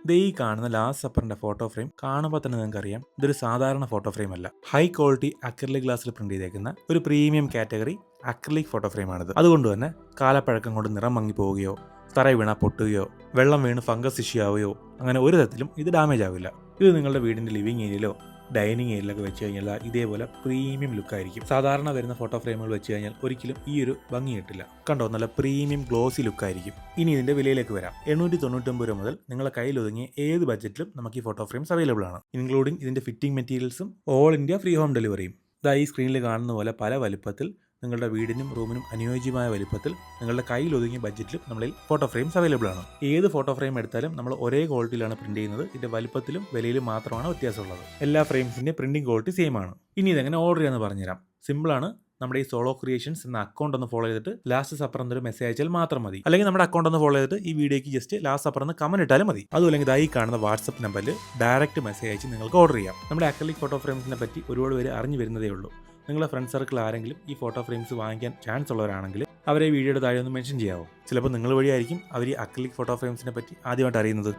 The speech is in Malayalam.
ദേ ഈ കാണുന്ന ലാസ്റ്റ് സപ്പറിന്റെ ഫോട്ടോ ഫ്രെയിം കാണുമ്പോൾ തന്നെ നിങ്ങൾക്ക് അറിയാം ഇതൊരു സാധാരണ ഫോട്ടോ ഫ്രെയിം അല്ല. ഹൈ ക്വാളിറ്റി അക്രിലിക് ഗ്ലാസിൽ പ്രിന്റ് ചെയ്തേക്കുന്ന ഒരു പ്രീമിയം കാറ്റഗറി അക്രിലിക് ഫോട്ടോ ഫ്രെയിമാണിത്. അതുകൊണ്ട് തന്നെ കാലപ്പഴക്കം കൊണ്ട് നിറം മങ്ങി പോവുകയോ തറ വീണ പൊട്ടുകയോ വെള്ളം വീണ് ഫംഗസ് ഇഷ്യൂ ആവുകയോ അങ്ങനെ ഒരു തരത്തിലും ഇത് ഡാമേജ് ആവില്ല. ഇത് നിങ്ങളുടെ വീടിന്റെ ലിവിംഗ് ഏരിയയിലോ ഡൈനിങ് ഏരിയയിലൊക്കെ വെച്ച് കഴിഞ്ഞാൽ ഇതേപോലെ പ്രീമിയം ലുക്കായിരിക്കും. സാധാരണ വരുന്ന ഫോട്ടോ ഫ്രെയിമുകൾ വെച്ച് കഴിഞ്ഞാൽ ഒരിക്കലും ഈ ഒരു ഭംഗി കിട്ടില്ല. കണ്ടോ, നല്ല പ്രീമിയം ഗ്ലോസി ലുക്കായിരിക്കും. ഇനി ഇതിന്റെ വിലയിലേക്ക് വരാം. 899 രൂപ മുതൽ നിങ്ങളുടെ കയ്യിൽ ഒതുങ്ങിയ ഏത് ബഡ്ജറ്റിലും നമുക്ക് ഈ ഫോട്ടോ ഫ്രെയിംസ് അവൈലബിൾ ആണ്, ഇൻക്ലൂഡിംഗ് ഇതിന്റെ ഫിറ്റിംഗ് മെറ്റീരിയൽസും ഓൾ ഇന്ത്യ ഫ്രീ ഹോം ഡെലിവറിയും. ഈ സ്ക്രീനിൽ കാണുന്ന പോലെ പല വലിപ്പത്തിൽ നിങ്ങളുടെ വീടിനും റൂമിനും അനുയോജ്യമായ വലിപ്പത്തിൽ നിങ്ങളുടെ കയ്യിൽ ഒതുങ്ങിയ ബഡ്ജറ്റിലും നമ്മളിൽ ഫോട്ടോ ഫ്രെയിംസ് അവൈലബിൾ ആണ്. ഏത് ഫോട്ടോ ഫ്രെയിം എടുത്താലും നമ്മൾ ഒരേ ക്വാളിറ്റിയിലാണ് പ്രിന്റ് ചെയ്യുന്നത്. ഇതിന്റെ വലിപ്പത്തിലും വിലയിലും മാത്രമാണ് വ്യത്യാസമുള്ളത്. എല്ലാ ഫ്രെയിംസിന്റെ പ്രിന്റിംഗ് ക്വാളിറ്റി സെയിം ആണ്. ഇനി ഇതെങ്ങനെ ഓർഡർ ചെയ്യാന്ന് പറഞ്ഞുതരാം. സിമ്പിളാണ്. നമ്മുടെ ഈ സോളോ ക്രിയേഷൻസ് എന്ന അക്കൗണ്ട് ഒന്ന് ഫോളോ ചെയ്തിട്ട് ലാസ്റ്റ് സപ്പർ എന്നൊരു മെസ്സേജ് അയച്ചാൽ മാത്രം മതി. അല്ലെങ്കിൽ നമ്മുടെ അക്കൗണ്ട് ഒന്ന് ഫോളോ ചെയ്തിട്ട് ഈ വീഡിയോക്ക് ജസ്റ്റ് ലാസ്റ്റ് സപ്പർ എന്ന് കമന്റ് ഇട്ടാലും മതി. അതുമല്ലെങ്കിൽ ഈ കാണുന്ന വാട്സ്ആപ്പ് നമ്പറിൽ ഡയറക്റ്റ് മെസ്സേജ് അയച്ച് നിങ്ങൾക്ക് ഓർഡർ ചെയ്യാം. നമ്മുടെ അക്രിലിക് ഫോട്ടോ ഫ്രെയിംസിനെ പറ്റി ഒരുപാട് പേര് അറിഞ്ഞു വരുന്നതേ ഉള്ളൂ. നിങ്ങളുടെ ഫ്രണ്ട് സർക്കിൾ ആരെങ്കിലും ഈ ഫോട്ടോ ഫ്രെയിംസ് വാങ്ങിക്കാൻ ചാൻസ് ഉള്ളവരാണെങ്കിൽ അവരെ വീഡിയോയുടെ താഴെ ഒന്ന് മെൻഷൻ ചെയ്യാവോ? ചിലപ്പോൾ നിങ്ങൾ വഴിയായിരിക്കും അവർ ഈ അക്രിലിക് ഫോട്ടോ ഫ്രെയിംസിനെ പറ്റി ആദ്യമായിട്ട് അറിയുന്നത്.